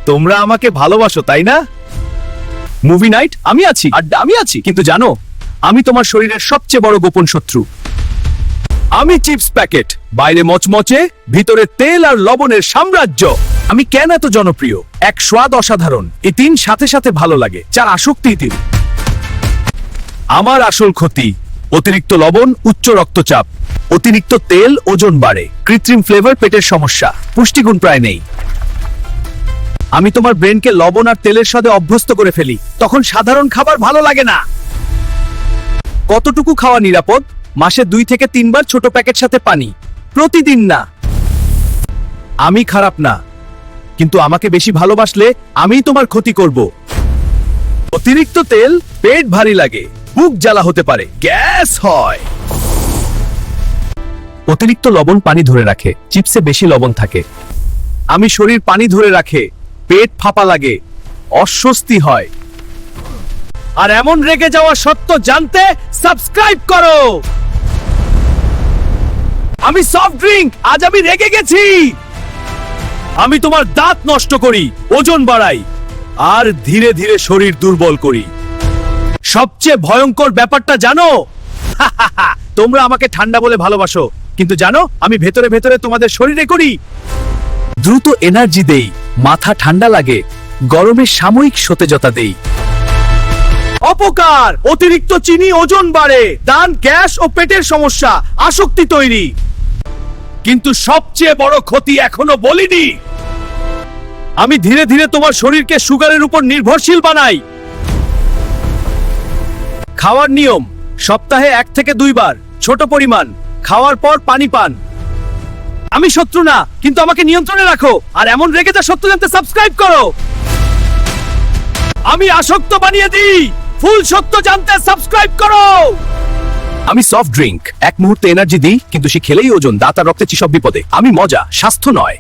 তোমরা আমাকে ভালোবাসো তাই না? মুভি নাইট আমি আছি, আড্ডা আমি আছি, কিন্তু জানো আমি তোমার শরীরের সবচেয়ে বড় গোপন শত্রু। আমি চিপস প্যাকেট, বাইরে মচমচে, ভিতরে তেল আর লবণের সাম্রাজ্য। আমি কেন এত জনপ্রিয়? এক স্বাদ অসাধারণ, এই তিন সাথে সাথে ভালো লাগে, চার আসক্তি তিন। আমার আসল ক্ষতি অতিরিক্ত লবণ, উচ্চ রক্তচাপ, অতিরিক্ত তেল, ওজন বাড়ে, কৃত্রিম ফ্লেভার, পেটের সমস্যা, পুষ্টিগুণ প্রায় নেই। আমি তোমার ব্রেনকে লবণ আর তেলের সাথে অভ্যস্ত করে ফেলি, তখন সাধারণ খাবার ভালো লাগে না। কতটুকু খাওয়া নিরাপদ? মাসে 2 থেকে 3 বার ছোট প্যাকেট সাথে পানি, প্রতিদিন না। আমি খারাপ না, কিন্তু আমাকে বেশি ভালোবাসলে আমিই তোমার ক্ষতি করব। অতিরিক্ত তেল, পেট ভারী লাগে, বুক জ্বালা হতে পারে, গ্যাস হয়। অতিরিক্ত লবণ পানি ধরে রাখে, চিপসে বেশি লবণ থাকে। আমি শরীর পানি ধরে রাখে, পেট ফাঁপা লাগে, অস্বস্তি হয়। আর এমন রেগে যাওয়া সত্য জানতে সাবস্ক্রাইব করো। আমি সফট ড্রিঙ্ক, আজ আমি রেগে গেছি। আমি তোমার দাঁত নষ্ট করি, ওজন বাড়াই, আর ধীরে ধীরে শরীর দুর্বল করি। সবচেয়ে ভয়ঙ্কর ব্যাপারটা জানো? তোমরা আমাকে ঠান্ডা বলে ভালোবাসো, কিন্তু জানো আমি ভেতরে ভেতরে তোমাদের শরীরে করি। দ্রুত এনার্জি দেই, মাথা ঠান্ডা লাগে, গরমে সাময়িক সতেজতা দেই। অপকার, অতিরিক্ত চিনি, ওজন বাড়ে, দান, গ্যাস ও পেটের সমস্যা, আসক্তি তৈরি। কিন্তু সবচেয়ে বড় ক্ষতি এখনো বলিনি। আমি ধীরে ধীরে তোমার শরীরকে সুগারের উপর নির্ভরশীল বানাই। খাওয়ার নিয়ম, সপ্তাহে 1 থেকে 2 বার, ছোট পরিমাণ, খাওয়ার পর পানি পান। আমি শত্রু না, কিন্তু আমাকে নিয়ন্ত্রণে রাখো। আর এমন রেগে যা সত্য জানতে সাবস্ক্রাইব করো। আমি আসক্ত বানিয়ে দিই, ফুল সত্য জানতে সাবস্ক্রাইব করো। আমি সফট ড্রিঙ্ক, এক মুহূর্তে এনার্জি দিই, কিন্তু সে খেলেই ওজন, দাঁত আর রক্তে চিসব বিপদে। আমি মজা, স্বাস্থ্য নয়।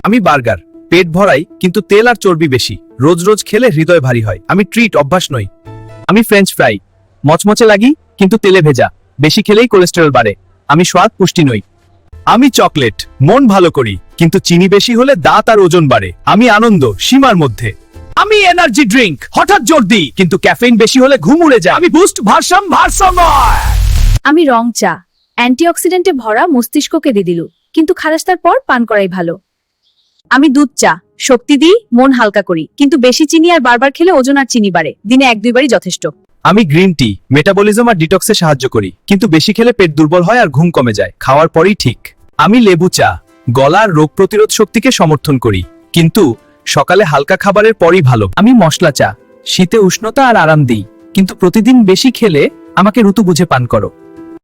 আমি বার্গার, পেট ভরাই, কিন্তু তেল আর চর্বি বেশি, রোজ রোজ খেলে হৃদয় ভারী হয়। আমি ট্রিট, অভ্যাস নই। আমি ফ্রেঞ্চ ফ্রাই, মচমচে লাগি, কিন্তু তেলে ভেজা, বেশি খেলেই কোলেস্টেরল বাড়ে। আমি স্বাদ, পুষ্টি নই। আমি চকলেট, মন ভালো করি, কিন্তু চিনি বেশি হলে দাঁত আর ওজন বাড়ে। আমি আনন্দ, সীমার মধ্যে। আমি এনার্জি ড্রিঙ্ক, হঠাৎ জোর দিই, কিন্তু ক্যাফেইন বেশি হলে ঘুম উড়ে যায়। আমি বুস্ট, ভারসাম্য নয়। আমি রং চা, অ্যান্টিঅক্সিডেন্টে ভরা, মস্তিষ্ককে দিয়ে দিল, কিন্তু খারাস্তার পর পান করাই ভালো। আমি দুধ চা, শক্তি দিই, মন হালকা করি, কিন্তু বেশি চিনি আর বারবার খেলে ওজন আর চিনি বাড়ে। দিনে 1-2 বারই যথেষ্ট। আমি গ্রিন টি, মেটাবলিজম আর ডিটক্সে সাহায্য করি, কিন্তু বেশি খেলে পেট দুর্বল হয় আর ঘুম কমে যায়, খাওয়ার পরেই ঠিক। আমি লেবু চা, গলার রোগ প্রতিরোধ শক্তিকে সমর্থন করি, কিন্তু সকালে হালকা খাবারের পরই ভালো। আমি মশলা চা, শীতে উষ্ণতা আর আরাম দিই, কিন্তু প্রতিদিন বেশি খেলে আমাকে ঋতু বুঝে পান করো।